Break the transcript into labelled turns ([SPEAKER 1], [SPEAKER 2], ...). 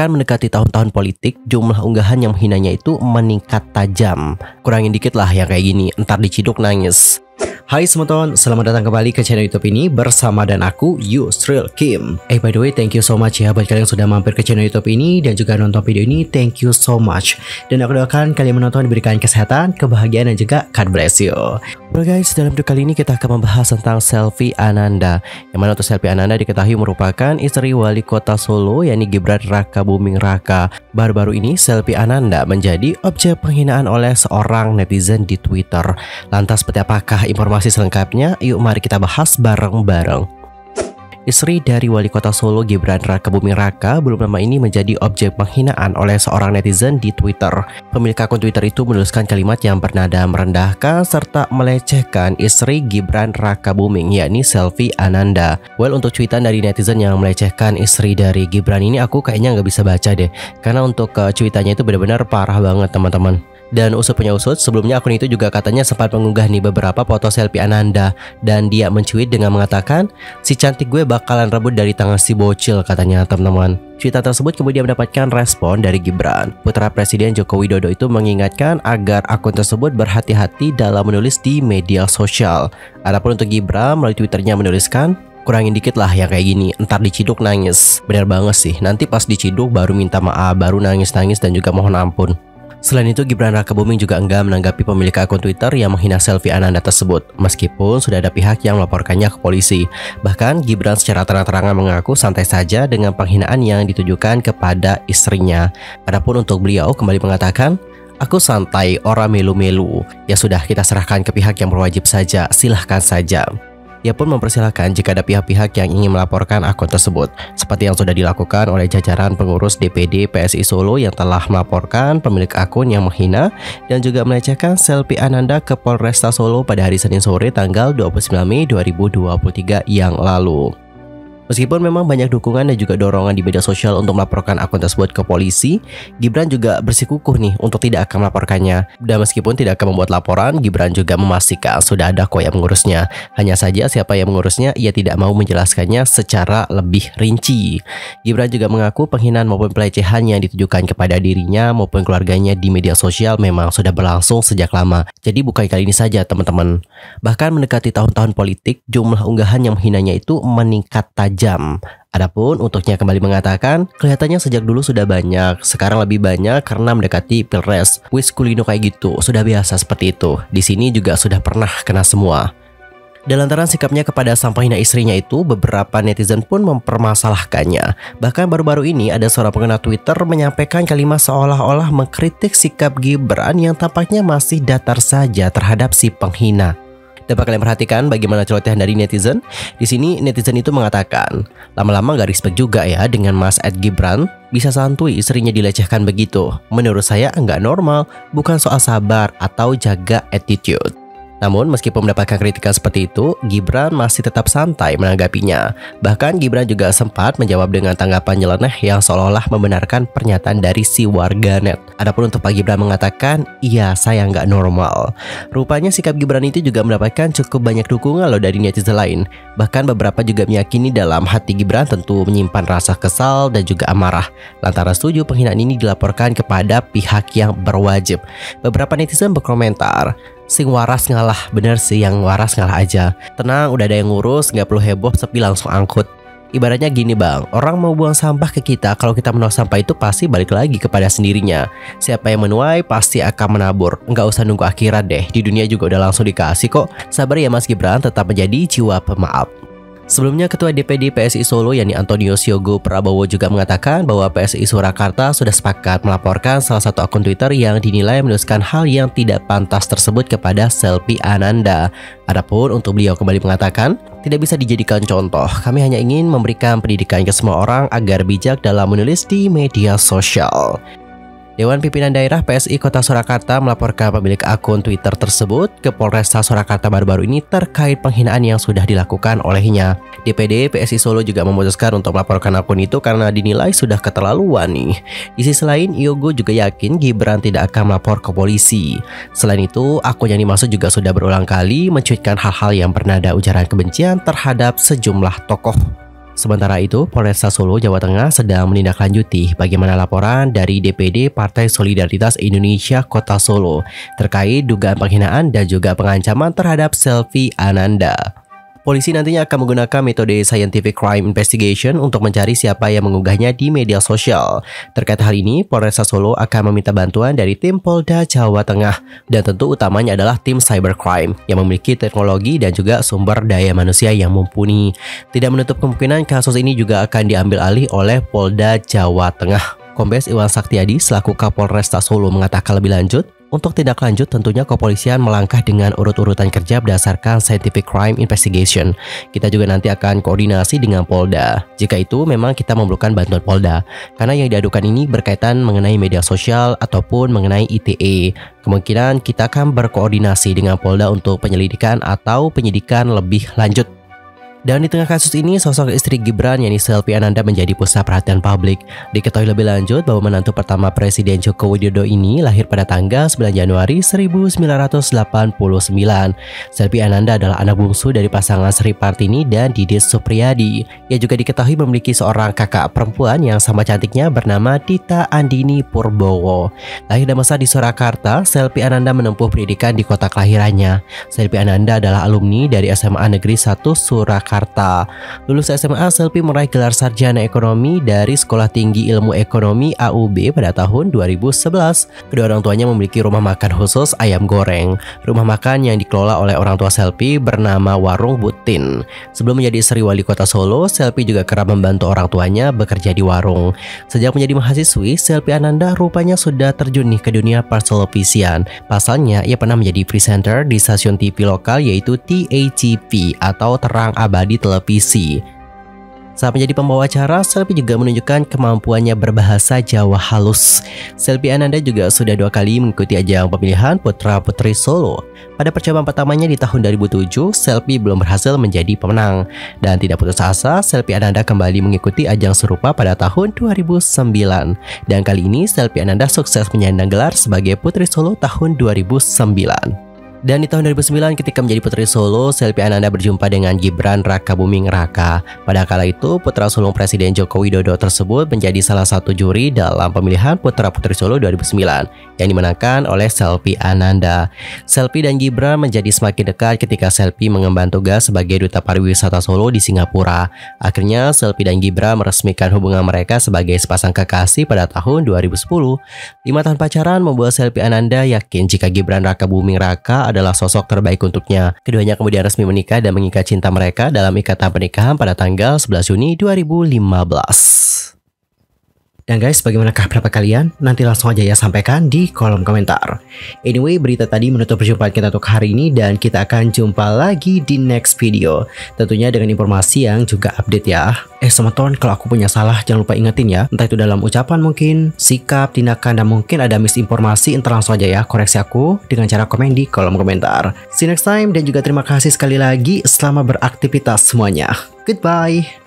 [SPEAKER 1] Bahkan mendekati tahun-tahun politik, jumlah unggahan yang menghinanya itu meningkat tajam. Kurangin dikit lah yang kayak gini, entar diciduk nangis.
[SPEAKER 2] Hai teman-teman, selamat datang kembali ke channel YouTube ini bersama dan aku Yusril Kim. By the way, thank you so much ya buat kalian yang sudah mampir ke channel YouTube ini dan juga nonton video ini. Thank you so much. Dan aku doakan kalian menonton diberikan kesehatan, kebahagiaan dan juga God bless you.
[SPEAKER 1] Bro guys, dalam video kali ini kita akan membahas tentang Selvi Ananda. Yang mana untuk Selvi Ananda diketahui merupakan istri wali kota Solo, yakni Gibran Raka Buming Raka. Baru-baru ini Selvi Ananda menjadi objek penghinaan oleh seorang netizen di Twitter. Lantas seperti apakah informasi selengkapnya? Yuk mari kita bahas bareng-bareng. Istri dari wali kota Solo Gibran Raka Buming Raka belum lama ini menjadi objek penghinaan oleh seorang netizen di Twitter. Pemilik akun Twitter itu menuliskan kalimat yang bernada merendahkan serta melecehkan istri Gibran Raka Buming, yakni Selvi Ananda. Well, untuk cuitan dari netizen yang melecehkan istri dari Gibran ini aku kayaknya nggak bisa baca deh, karena untuk cuitannya itu benar-benar parah banget teman-teman. Dan usut punya usut, sebelumnya akun itu juga katanya sempat mengunggah nih beberapa foto Selvi Ananda. Dan dia mencuit dengan mengatakan, si cantik gue bakalan rebut dari tangan si bocil, katanya teman-teman. Cuitan tersebut kemudian mendapatkan respon dari Gibran. Putra Presiden Joko Widodo itu mengingatkan agar akun tersebut berhati-hati dalam menulis di media sosial. Adapun untuk Gibran melalui Twitternya menuliskan, kurangin dikit lah yang kayak gini, entar diciduk nangis. Bener banget sih, nanti pas diciduk baru minta maaf, baru nangis-nangis dan juga mohon ampun. Selain itu, Gibran Raka Buming juga enggan menanggapi pemilik akun Twitter yang menghina Selvi Ananda tersebut, meskipun sudah ada pihak yang melaporkannya ke polisi. Bahkan, Gibran secara terang-terangan mengaku santai saja dengan penghinaan yang ditujukan kepada istrinya. Adapun untuk beliau kembali mengatakan, aku santai, ora melu-melu. Ya sudah, kita serahkan ke pihak yang berwajib saja, silahkan saja. Ia pun mempersilahkan jika ada pihak-pihak yang ingin melaporkan akun tersebut, seperti yang sudah dilakukan oleh jajaran pengurus DPD PSI Solo yang telah melaporkan pemilik akun yang menghina dan juga melecehkan Selvi Ananda ke Polresta Solo pada hari Senin sore tanggal 29 Mei 2023 yang lalu. Meskipun memang banyak dukungan dan juga dorongan di media sosial untuk melaporkan akun tersebut ke polisi, Gibran juga bersikukuh nih untuk tidak akan melaporkannya. Dan meskipun tidak akan membuat laporan, Gibran juga memastikan sudah ada kok yang mengurusnya. Hanya saja siapa yang mengurusnya, ia tidak mau menjelaskannya secara lebih rinci. Gibran juga mengaku penghinaan maupun pelecehan yang ditujukan kepada dirinya maupun keluarganya di media sosial memang sudah berlangsung sejak lama. Jadi bukan kali ini saja teman-teman. Bahkan mendekati tahun-tahun politik, jumlah unggahan yang menghinanya itu meningkat tajam. Adapun untuknya kembali mengatakan, kelihatannya sejak dulu sudah banyak, sekarang lebih banyak karena mendekati Pilpres. Wis kulino kayak gitu, sudah biasa seperti itu. Di sini juga sudah pernah kena semua. Dan lantaran sikapnya kepada sang penghina istrinya itu, beberapa netizen pun mempermasalahkannya. Bahkan baru-baru ini ada seorang pengguna Twitter menyampaikan kalimat seolah-olah mengkritik sikap Gibran yang tampaknya masih datar saja terhadap si penghina. Dapat kalian perhatikan bagaimana celotehan dari netizen? Di sini netizen itu mengatakan, lama-lama gak respect juga ya dengan Mas Ed Gibran, bisa santuy istrinya dilecehkan begitu. Menurut saya nggak normal, bukan soal sabar atau jaga attitude. Namun meskipun mendapatkan kritikan seperti itu, Gibran masih tetap santai menanggapinya. Bahkan Gibran juga sempat menjawab dengan tanggapan nyeleneh yang seolah-olah membenarkan pernyataan dari si warganet. Adapun untuk Pak Gibran mengatakan, iya saya nggak normal. Rupanya sikap Gibran itu juga mendapatkan cukup banyak dukungan loh dari netizen lain. Bahkan beberapa juga meyakini dalam hati Gibran tentu menyimpan rasa kesal dan juga amarah. Lantaran setuju penghinaan ini dilaporkan kepada pihak yang berwajib. Beberapa netizen berkomentar, sing waras ngalah, bener sih yang waras ngalah aja. Tenang, udah ada yang ngurus, nggak perlu heboh, sepi langsung angkut. Ibaratnya gini bang, orang mau buang sampah ke kita, kalau kita menolak sampah itu pasti balik lagi kepada sendirinya. Siapa yang menuai pasti akan menabur, nggak usah nunggu akhirat deh, di dunia juga udah langsung dikasih kok. Sabar ya Mas Gibran, tetap menjadi jiwa pemaaf. Sebelumnya Ketua DPD PSI Solo yakni Antonio Siogo Prabowo juga mengatakan bahwa PSI Surakarta sudah sepakat melaporkan salah satu akun Twitter yang dinilai menuliskan hal yang tidak pantas tersebut kepada Selvi Ananda. Adapun untuk beliau kembali mengatakan, tidak bisa dijadikan contoh, kami hanya ingin memberikan pendidikan ke semua orang agar bijak dalam menulis di media sosial. Dewan Pimpinan Daerah PSI Kota Surakarta melaporkan pemilik akun Twitter tersebut ke Polresta Surakarta baru-baru ini terkait penghinaan yang sudah dilakukan olehnya. DPD PSI Solo juga memutuskan untuk melaporkan akun itu karena dinilai sudah keterlaluan nih. Di sisi lain, Yogo juga yakin Gibran tidak akan melapor ke polisi. Selain itu, akun yang dimaksud juga sudah berulang kali mencuitkan hal-hal yang bernada ujaran kebencian terhadap sejumlah tokoh. Sementara itu, Polresta Solo, Jawa Tengah sedang menindaklanjuti bagaimana laporan dari DPD Partai Solidaritas Indonesia Kota Solo terkait dugaan penghinaan dan juga pengancaman terhadap Selvi Ananda. Polisi nantinya akan menggunakan metode Scientific Crime Investigation untuk mencari siapa yang mengunggahnya di media sosial. Terkait hal ini, Polresta Solo akan meminta bantuan dari tim Polda Jawa Tengah dan tentu utamanya adalah tim Cybercrime yang memiliki teknologi dan juga sumber daya manusia yang mumpuni. Tidak menutup kemungkinan kasus ini juga akan diambil alih oleh Polda Jawa Tengah. Kombes Iwan Saktiadi selaku Kapolresta Solo mengatakan lebih lanjut, untuk tindak lanjut tentunya kepolisian melangkah dengan urut-urutan kerja berdasarkan Scientific Crime Investigation. Kita juga nanti akan koordinasi dengan Polda. Jika itu memang kita memerlukan bantuan Polda, karena yang diadukan ini berkaitan mengenai media sosial ataupun mengenai ITE. Kemungkinan kita akan berkoordinasi dengan Polda untuk penyelidikan atau penyidikan lebih lanjut. Dan di tengah kasus ini, sosok istri Gibran yakni Selvi Ananda menjadi pusat perhatian publik. Diketahui lebih lanjut bahwa menantu pertama Presiden Joko Widodo ini lahir pada tanggal 9 Januari 1989. Selvi Ananda adalah anak bungsu dari pasangan Sri Partini dan Didit Supriyadi. Ia juga diketahui memiliki seorang kakak perempuan yang sama cantiknya bernama Tita Andini Purbowo. Lahir dan besar di Surakarta, Selvi Ananda menempuh pendidikan di kota kelahirannya. Selvi Ananda adalah alumni dari SMA Negeri 1 Surakarta. Lulus SMA, Selvi meraih gelar sarjana ekonomi dari Sekolah Tinggi Ilmu Ekonomi AUB pada tahun 2011. Kedua orang tuanya memiliki rumah makan khusus ayam goreng. Rumah makan yang dikelola oleh orang tua Selvi bernama Warung Butin. Sebelum menjadi istri wali kota Solo, Selvi juga kerap membantu orang tuanya bekerja di warung. Sejak menjadi mahasiswi, Selvi Ananda rupanya sudah terjun ke dunia pertelevisian. Pasalnya, ia pernah menjadi presenter di stasiun TV lokal yaitu TATV atau Terang Abadi Televisi. Saat menjadi pembawa acara, Selvi juga menunjukkan kemampuannya berbahasa Jawa halus. Selvi Ananda juga sudah 2 kali mengikuti ajang pemilihan Putra-Putri Solo. Pada percobaan pertamanya di tahun 2007, Selvi belum berhasil menjadi pemenang. Dan tidak putus asa, Selvi Ananda kembali mengikuti ajang serupa pada tahun 2009. Dan kali ini, Selvi Ananda sukses menyandang gelar sebagai Putri Solo tahun 2009. Dan di tahun 2009 ketika menjadi Putri Solo, Selvi Ananda berjumpa dengan Gibran Rakabuming Raka. Pada kala itu, putra sulung Presiden Joko Widodo tersebut menjadi salah satu juri dalam pemilihan Putra Putri Solo 2009 yang dimenangkan oleh Selvi Ananda. Selvi dan Gibran menjadi semakin dekat ketika Selvi mengemban tugas sebagai Duta Pariwisata Solo di Singapura. Akhirnya, Selvi dan Gibran meresmikan hubungan mereka sebagai sepasang kekasih pada tahun 2010. 5 tahun pacaran membuat Selvi Ananda yakin jika Gibran Rakabuming Raka adalah sosok terbaik untuknya. Keduanya kemudian resmi menikah dan mengikat cinta mereka dalam ikatan pernikahan pada tanggal 11 Juni 2015. Dan guys, bagaimanakah pendapat kalian? Nanti langsung aja ya sampaikan di kolom komentar. Anyway, berita tadi menutup perjumpaan kita untuk hari ini dan kita akan jumpa lagi di next video. Tentunya dengan informasi yang juga update ya. Teman-teman, kalau aku punya salah jangan lupa ingetin ya. Entah itu dalam ucapan mungkin, sikap, tindakan, dan mungkin ada misinformasi. Entar langsung aja ya koreksi aku dengan cara komen di kolom komentar. See you next time dan juga terima kasih sekali lagi. Selamat beraktivitas semuanya. Goodbye.